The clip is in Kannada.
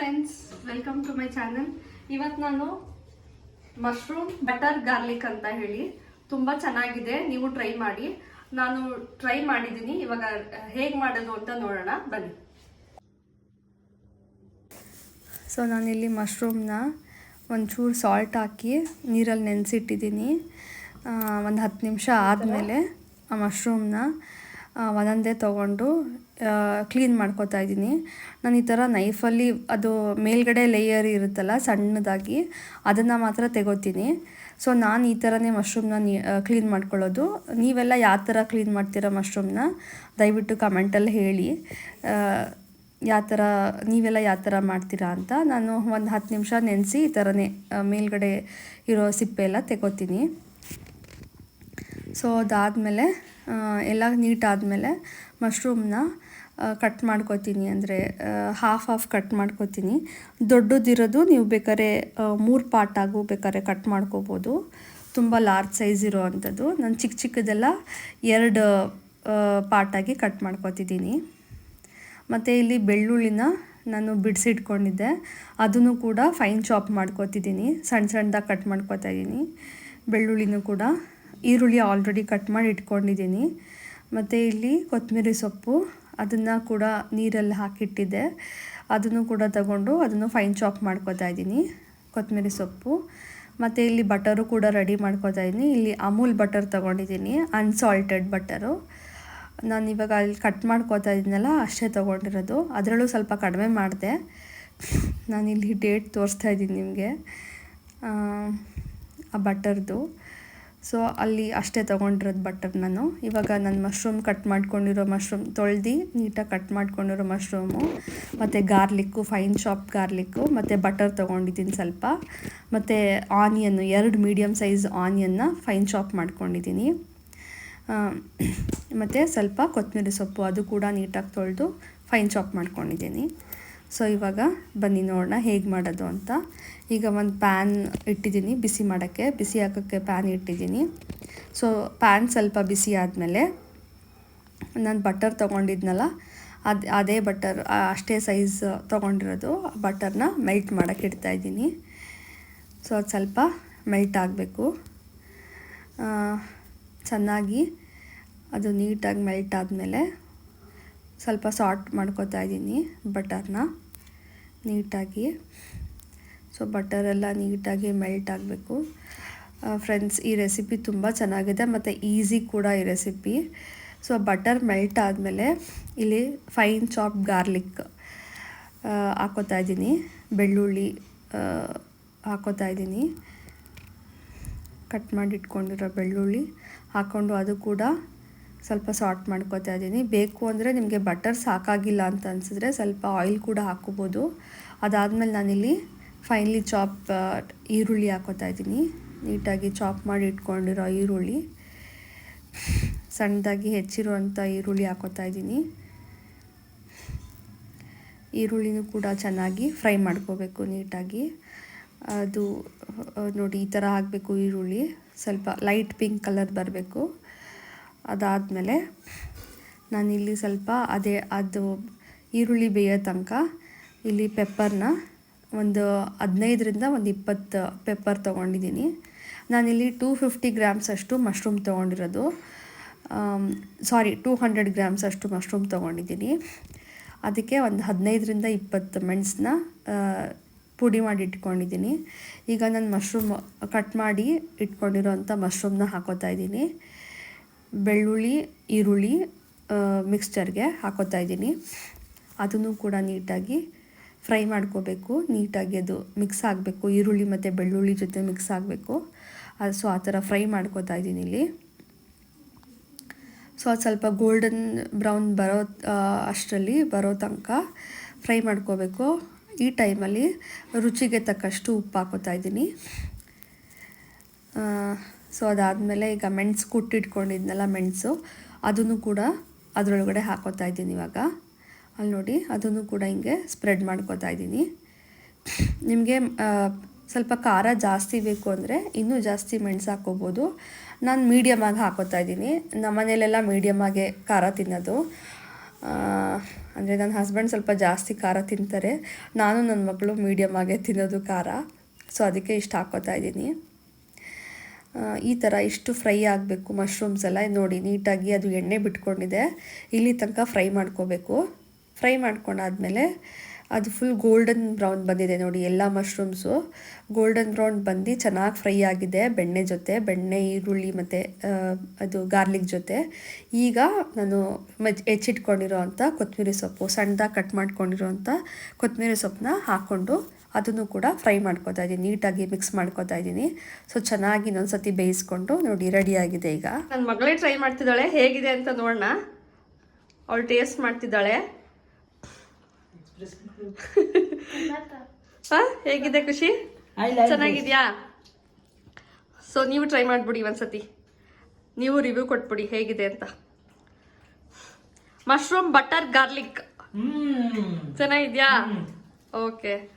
Friends, welcome to my channel. ಇವತ್ತು ನಾನು ಮಶ್ರೂಮ್ ಬಟರ್ ಗಾರ್ಲಿಕ್ ಅಂತ ಹೇಳಿ ತುಂಬ ಚೆನ್ನಾಗಿದೆ. ನೀವು ಟ್ರೈ ಮಾಡಿ. ನಾನು ಟ್ರೈ ಮಾಡಿದ್ದೀನಿ. ಇವಾಗ ಹೇಗೆ ಮಾಡೋದು ಅಂತ ನೋಡೋಣ ಬನ್ನಿ. ಸೊ ನಾನಿಲ್ಲಿ ಮಶ್ರೂಮ್ನ ಒಂಚೂರು ಸಾಲ್ಟ್ ಹಾಕಿ ನೀರಲ್ಲಿ ನೆನೆಸಿಟ್ಟಿದ್ದೀನಿ. ಒಂದು 10 ನಿಮಿಷ ಆದಮೇಲೆ ಆ ಮಶ್ರೂಮ್ನ ಒಂದೊಂದೇ ತೊಗೊಂಡು ಕ್ಲೀನ್ ಮಾಡ್ಕೊತಾ ಇದ್ದೀನಿ. ನಾನು ಈ ಥರ ನೈಫಲ್ಲಿ ಅದು ಮೇಲ್ಗಡೆ ಲೇಯರ್ ಇರುತ್ತಲ್ಲ ಸಣ್ಣದಾಗಿ, ಅದನ್ನು ಮಾತ್ರ ತೆಗೋತೀನಿ. ಸೊ ನಾನು ಈ ಥರನೇ ಮಶ್ರೂಮ್ನ ಕ್ಲೀನ್ ಮಾಡ್ಕೊಳ್ಳೋದು. ನೀವೆಲ್ಲ ಯಾವ ಥರ ಕ್ಲೀನ್ ಮಾಡ್ತೀರಾ ಮಶ್ರೂಮ್ನ ದಯವಿಟ್ಟು ಕಮೆಂಟಲ್ಲಿ ಹೇಳಿ. ನೀವೆಲ್ಲ ಯಾವ ಥರ ಮಾಡ್ತೀರಾ ಅಂತ. ನಾನು ಒಂದು 10 ನಿಮಿಷ ನೆನೆಸಿ ಈ ಥರನೇ ಮೇಲ್ಗಡೆ ಇರೋ ಸಿಪ್ಪೆ ಎಲ್ಲ ತೆಗೋತೀನಿ. ಸೊ ಅದಾದಮೇಲೆ ಎಲ್ಲ ನೀಟಾದಮೇಲೆ ಮಶ್ರೂಮ್ನ ಕಟ್ ಮಾಡ್ಕೋತೀನಿ. ಅಂದರೆ ಹಾಫ್ ಕಟ್ ಮಾಡ್ಕೋತೀನಿ. ದೊಡ್ಡದಿರೋದು ನೀವು ಬೇಕಾದ್ರೆ 3 ಪಾರ್ಟಾಗೂ ಬೇಕಾದ್ರೆ ಕಟ್ ಮಾಡ್ಕೋಬೋದು, ತುಂಬ ಲಾರ್ಜ್ ಸೈಜ್ ಇರೋ ಅಂಥದ್ದು. ನಾನು ಚಿಕ್ಕದೆಲ್ಲ 2 ಪಾರ್ಟಾಗಿ ಕಟ್ ಮಾಡ್ಕೋತಿದ್ದೀನಿ. ಮತ್ತು ಇಲ್ಲಿ ಬೆಳ್ಳುಳ್ಳಿನ ನಾನು ಬಿಡಿಸಿಟ್ಕೊಂಡಿದ್ದೆ, ಅದನ್ನು ಕೂಡ ಫೈನ್ ಚಾಪ್ ಮಾಡ್ಕೋತಿದ್ದೀನಿ. ಸಣ್ಣದಾಗಿ ಕಟ್ ಮಾಡ್ಕೋತಾ ಇದ್ದೀನಿ ಬೆಳ್ಳುಳ್ಳಿನೂ ಕೂಡ. ಈರುಳ್ಳಿ ಆಲ್ರೆಡಿ ಕಟ್ ಮಾಡಿ ಇಟ್ಕೊಂಡಿದ್ದೀನಿ. ಮತ್ತು ಇಲ್ಲಿ ಕೊತ್ತಂಬರಿ ಸೊಪ್ಪು, ಅದನ್ನು ಕೂಡ ನೀರಲ್ಲಿ ಹಾಕಿಟ್ಟಿದ್ದೆ, ಅದನ್ನು ಕೂಡ ತಗೊಂಡು ಅದನ್ನು ಫೈನ್ ಚಾಪ್ ಮಾಡ್ಕೋತಾ ಇದ್ದೀನಿ, ಕೊತ್ತಂಬರಿ ಸೊಪ್ಪು. ಮತ್ತು ಇಲ್ಲಿ ಬಟರು ಕೂಡ ರೆಡಿ ಮಾಡ್ಕೋತಾ ಇದ್ದೀನಿ. ಇಲ್ಲಿ ಅಮೂಲ್ ಬಟರ್ ತೊಗೊಂಡಿದ್ದೀನಿ, ಅನ್ಸಾಲ್ಟೆಡ್ ಬಟರು. ನಾನು ಇವಾಗ ಅಲ್ಲಿ ಕಟ್ ಮಾಡ್ಕೋತಾ ಇದ್ದೀನಲ್ಲ ಅಷ್ಟೇ ತೊಗೊಂಡಿರೋದು. ಅದರಲ್ಲೂ ಸ್ವಲ್ಪ ಕಡಿಮೆ ಮಾಡಿದೆ. ನಾನಿಲ್ಲಿ ಡೇಟ್ ತೋರಿಸ್ತಾ ಇದ್ದೀನಿ ನಿಮಗೆ ಆ ಬಟರ್ದು. ಸೊ ಅಲ್ಲಿ ಅಷ್ಟೇ ತೊಗೊಂಡಿರೋದು ಬಟರ್ ನಾನು. ಇವಾಗ ನಾನು ಮಶ್ರೂಮ್ ಕಟ್ ಮಾಡ್ಕೊಂಡಿರೋ ತೊಳೆದು ನೀಟಾಗಿ ಕಟ್ ಮಾಡ್ಕೊಂಡಿರೋ ಮಶ್ರೂಮು, ಮತ್ತು ಗಾರ್ಲಿಕ್ಕು, ಫೈನ್ ಚಾಪ್ ಗಾರ್ಲಿಕ್ಕು, ಮತ್ತು ಬಟರ್ ತೊಗೊಂಡಿದ್ದೀನಿ ಸ್ವಲ್ಪ, ಮತ್ತು ಆನಿಯನ್ನು 2 ಮೀಡಿಯಮ್ ಸೈಜ್ ಆನಿಯನ್ನ ಫೈನ್ ಚಾಪ್ ಮಾಡ್ಕೊಂಡಿದ್ದೀನಿ. ಮತ್ತು ಸ್ವಲ್ಪ ಕೊತ್ತಂಬರಿ ಸೊಪ್ಪು, ಅದು ಕೂಡ ನೀಟಾಗಿ ತೊಳೆದು ಫೈನ್ ಚಾಪ್ ಮಾಡ್ಕೊಂಡಿದ್ದೀನಿ. ಸೊ ಇವಾಗ ಬನ್ನಿ ನೋಡೋಣ ಹೇಗೆ ಮಾಡೋದು ಅಂತ. ಈಗ ಒಂದು ಪ್ಯಾನ್ ಇಟ್ಟಿದ್ದೀನಿ ಬಿಸಿ ಮಾಡೋಕ್ಕೆ, ಬಿಸಿ ಹಾಕೋಕ್ಕೆ ಪ್ಯಾನ್ ಇಟ್ಟಿದ್ದೀನಿ. ಸೊ ಪ್ಯಾನ್ ಸ್ವಲ್ಪ ಬಿಸಿ ಆದಮೇಲೆ ನಾನು ಬಟರ್ ತೊಗೊಂಡಿದ್ನಲ್ಲ ಅದೇ ಬಟರ್, ಅಷ್ಟೇ ಸೈಜ್ ತೊಗೊಂಡಿರೋದು ಬಟರ್ನ ಮೆಲ್ಟ್ ಮಾಡೋಕ್ಕೆ ಇಡ್ತಾಯಿದ್ದೀನಿ. ಸೊ ಅದು ಸ್ವಲ್ಪ ಮೆಲ್ಟ್ ಆಗಬೇಕು ಚೆನ್ನಾಗಿ. ಅದು ನೀಟಾಗಿ ಮೆಲ್ಟ್ ಆದಮೇಲೆ ಸ್ವಲ್ಪ ಸಾಲ್ಟ್ ಮಾಡ್ಕೊತಾ ಇದ್ದೀನಿ ಬಟರ್ನ ನೀಟಾಗಿ. ಸೊ ಬಟರೆಲ್ಲ ನೀಟಾಗಿ ಮೆಲ್ಟ್ ಆಗಬೇಕು. ಫ್ರೆಂಡ್ಸ್, ಈ ರೆಸಿಪಿ ತುಂಬ ಚೆನ್ನಾಗಿದೆ ಮತ್ತು ಈಸಿ ಕೂಡ ಈ ರೆಸಿಪಿ. ಸೊ ಬಟರ್ ಮೆಲ್ಟ್ ಆದಮೇಲೆ ಇಲ್ಲಿ ಫೈನ್ ಚಾಪ್ ಗಾರ್ಲಿಕ್ ಹಾಕೋತಾ ಇದ್ದೀನಿ, ಬೆಳ್ಳುಳ್ಳಿ ಹಾಕೋತಾ ಇದ್ದೀನಿ, ಕಟ್ ಮಾಡಿ ಇಟ್ಕೊಂಡಿರೋ ಬೆಳ್ಳುಳ್ಳಿ ಹಾಕ್ಕೊಂಡು ಅದು ಕೂಡ ಸ್ವಲ್ಪ ಸಾಲ್ಟ್ ಮಾಡ್ಕೊತಾ ಇದ್ದೀನಿ. ಬೇಕು ಅಂದರೆ ನಿಮಗೆ ಬಟರ್ ಸಾಕಾಗಿಲ್ಲ ಅಂತ ಅನಿಸಿದ್ರೆ ಸ್ವಲ್ಪ ಆಯಿಲ್ ಕೂಡ ಹಾಕ್ಕೋಬೋದು. ಅದಾದಮೇಲೆ ನಾನಿಲ್ಲಿ ಫೈನ್ಲಿ ಚಾಪ್ ಈರುಳ್ಳಿ ಹಾಕೋತಾ ಇದ್ದೀನಿ, ನೀಟಾಗಿ ಚಾಪ್ ಮಾಡಿ ಇಟ್ಕೊಂಡಿರೋ ಈರುಳ್ಳಿ, ಸಣ್ಣದಾಗಿ ಹೆಚ್ಚಿರುವಂಥ ಈರುಳ್ಳಿ ಹಾಕೋತಾ ಇದ್ದೀನಿ. ಈರುಳ್ಳಿನೂ ಕೂಡ ಚೆನ್ನಾಗಿ ಫ್ರೈ ಮಾಡ್ಕೋಬೇಕು ನೀಟಾಗಿ. ಅದು ನೋಡಿ ಈ ಥರ ಆಗಬೇಕು ಈರುಳ್ಳಿ, ಸ್ವಲ್ಪ ಲೈಟ್ ಪಿಂಕ್ ಕಲರ್ ಬರಬೇಕು. ಅದಾದಮೇಲೆ ನಾನಿಲ್ಲಿ ಸ್ವಲ್ಪ ಅದು ಈರುಳ್ಳಿ ಬೇಯೋ ತನಕ ಇಲ್ಲಿ ಪೆಪ್ಪರ್ನ ಒಂದು 15ರಿಂದ 20 ಪೆಪ್ಪರ್ ತೊಗೊಂಡಿದ್ದೀನಿ. ನಾನಿಲ್ಲಿ 250 ಗ್ರಾಮ್ಸ್ ಅಷ್ಟು ಮಶ್ರೂಮ್ ತೊಗೊಂಡಿರೋದು, 200 ಗ್ರಾಮ್ಸ್ ಅಷ್ಟು ಮಶ್ರೂಮ್ ತೊಗೊಂಡಿದ್ದೀನಿ. ಅದಕ್ಕೆ ಒಂದು 15ರಿಂದ 20 ಮೆಣಸನ್ನ ಪುಡಿ ಮಾಡಿ ಇಟ್ಕೊಂಡಿದ್ದೀನಿ. ಈಗ ನಾನು ಮಶ್ರೂಮ್ ಕಟ್ ಮಾಡಿ ಇಟ್ಕೊಂಡಿರೋಂಥ ಮಶ್ರೂಮ್ನ ಹಾಕೋತಾ ಇದ್ದೀನಿ, ಬೆಳ್ಳುಳ್ಳಿ ಈರುಳ್ಳಿ ಮಿಕ್ಸ್ಚರ್ಗೆ ಹಾಕೋತಾ ಇದ್ದೀನಿ. ಅದನ್ನು ಕೂಡ ನೀಟಾಗಿ ಫ್ರೈ ಮಾಡ್ಕೋಬೇಕು. ನೀಟಾಗಿ ಅದು ಮಿಕ್ಸ್ ಆಗಬೇಕು, ಈರುಳ್ಳಿ ಮತ್ತು ಬೆಳ್ಳುಳ್ಳಿ ಜೊತೆ ಮಿಕ್ಸ್ ಆಗಬೇಕು. ಸೊ ಆ ಥರ ಫ್ರೈ ಮಾಡ್ಕೋತಾ ಇದ್ದೀನಿ ಇಲ್ಲಿ. ಸೊ ಅದು ಸ್ವಲ್ಪ ಗೋಲ್ಡನ್ ಬ್ರೌನ್ ಅಷ್ಟರಲ್ಲಿ ಬರೋ ತನಕ ಫ್ರೈ ಮಾಡ್ಕೋಬೇಕು. ಈ ಟೈಮಲ್ಲಿ ರುಚಿಗೆ ತಕ್ಕಷ್ಟು ಉಪ್ಪು ಹಾಕೋತಾ ಇದ್ದೀನಿ. ಸೊ ಅದಾದಮೇಲೆ ಈಗ ಮೆಣಸು ಕುಟ್ಟಿಟ್ಕೊಂಡಿದ್ನಲ್ಲ ಮೆಣಸು, ಅದನ್ನು ಕೂಡ ಅದರೊಳಗಡೆ ಹಾಕೋತಾ ಇದ್ದೀನಿ. ಇವಾಗ ಅಲ್ಲಿ ನೋಡಿ ಅದನ್ನು ಕೂಡ ಹಿಂಗೆ ಸ್ಪ್ರೆಡ್ ಮಾಡ್ಕೋತಾ ಇದ್ದೀನಿ. ನಿಮಗೆ ಸ್ವಲ್ಪ ಖಾರ ಜಾಸ್ತಿ ಬೇಕು ಅಂದರೆ ಇನ್ನೂ ಜಾಸ್ತಿ ಮೆಣಸು ಹಾಕ್ಕೋಬೋದು. ನಾನು ಮೀಡಿಯಮಾಗಿ ಹಾಕೋತಾ ಇದ್ದೀನಿ. ನಮ್ಮ ಮನೇಲೆಲ್ಲ ಮೀಡಿಯಮಾಗೆ ಖಾರ ತಿನ್ನೋದು. ಅಂದರೆ ನನ್ನ ಹಸ್ಬೆಂಡ್ ಸ್ವಲ್ಪ ಜಾಸ್ತಿ ಖಾರ ತಿಂತಾರೆ, ನಾನು ನನ್ನ ಮಗಳು ಮೀಡಿಯಮ್ ಆಗೇ ತಿನ್ನೋದು ಖಾರ. ಸೊ ಅದಕ್ಕೆ ಇಷ್ಟು ಹಾಕ್ಕೋತಾ ಇದ್ದೀನಿ. ಈ ಥರ ಇಷ್ಟು ಫ್ರೈ ಆಗಬೇಕು ಮಶ್ರೂಮ್ಸ್ ಎಲ್ಲ. ನೋಡಿ ನೀಟಾಗಿ ಅದು ಎಣ್ಣೆ ಬಿಟ್ಕೊಂಡಿದೆ, ಇಲ್ಲಿ ತನಕ ಫ್ರೈ ಮಾಡ್ಕೋಬೇಕು. ಫ್ರೈ ಮಾಡ್ಕೊಂಡಾದ್ಮೇಲೆ ಅದು ಫುಲ್ ಗೋಲ್ಡನ್ ಬ್ರೌನ್ ಬಂದಿದೆ ನೋಡಿ, ಎಲ್ಲ ಮಶ್ರೂಮ್ಸು ಗೋಲ್ಡನ್ ಬ್ರೌನ್ ಬಂದು ಚೆನ್ನಾಗಿ ಫ್ರೈ ಆಗಿದೆ ಬೆಣ್ಣೆ ಜೊತೆ, ಬೆಣ್ಣೆ ಈರುಳ್ಳಿ ಮತ್ತು ಅದು ಗಾರ್ಲಿಕ್ ಜೊತೆ. ಈಗ ನಾನು ಹೆಚ್ಚಿಟ್ಕೊಂಡಿರೋ ಅಂಥ ಕೊತ್ತಂಬರಿ ಸೊಪ್ಪು, ಸಣ್ಣದಾಗಿ ಕಟ್ ಮಾಡ್ಕೊಂಡಿರೋಂಥ ಕೊತ್ತಂಬರಿ ಸೊಪ್ಪನ್ನ ಹಾಕ್ಕೊಂಡು ಅದನ್ನು ಕೂಡ ಫ್ರೈ ಮಾಡ್ಕೊತಾ ಇದ್ದೀನಿ, ನೀಟಾಗಿ ಮಿಕ್ಸ್ ಮಾಡ್ಕೊತಾ ಇದ್ದೀನಿ. ಸೊ ಚೆನ್ನಾಗಿ ಇನ್ನೊಂದ್ಸತಿ ಬೇಯಿಸ್ಕೊಂಡು ನೋಡಿ ರೆಡಿಯಾಗಿದೆ. ಈಗ ನನ್ನ ಮಗಳೇ ಟ್ರೈ ಮಾಡ್ತಿದ್ದಾಳೆ, ಹೇಗಿದೆ ಅಂತ ನೋಡೋಣ. ಅವಳು ಟೇಸ್ಟ್ ಮಾಡ್ತಿದ್ದಾಳೆ. ಹೇಗಿದೆ ಖುಷಿ? ಚೆನ್ನಾಗಿದ್ಯಾ? ಸೊ ನೀವು ಟ್ರೈ ಮಾಡ್ಬಿಡಿ ಒಂದ್ಸತಿ, ನೀವು ರಿವ್ಯೂ ಕೊಟ್ಬಿಡಿ ಹೇಗಿದೆ ಅಂತ. ಮಶ್ರೂಮ್ ಬಟರ್ ಗಾರ್ಲಿಕ್ ಚೆನ್ನಾಗಿದ್ಯಾ? ಓಕೆ.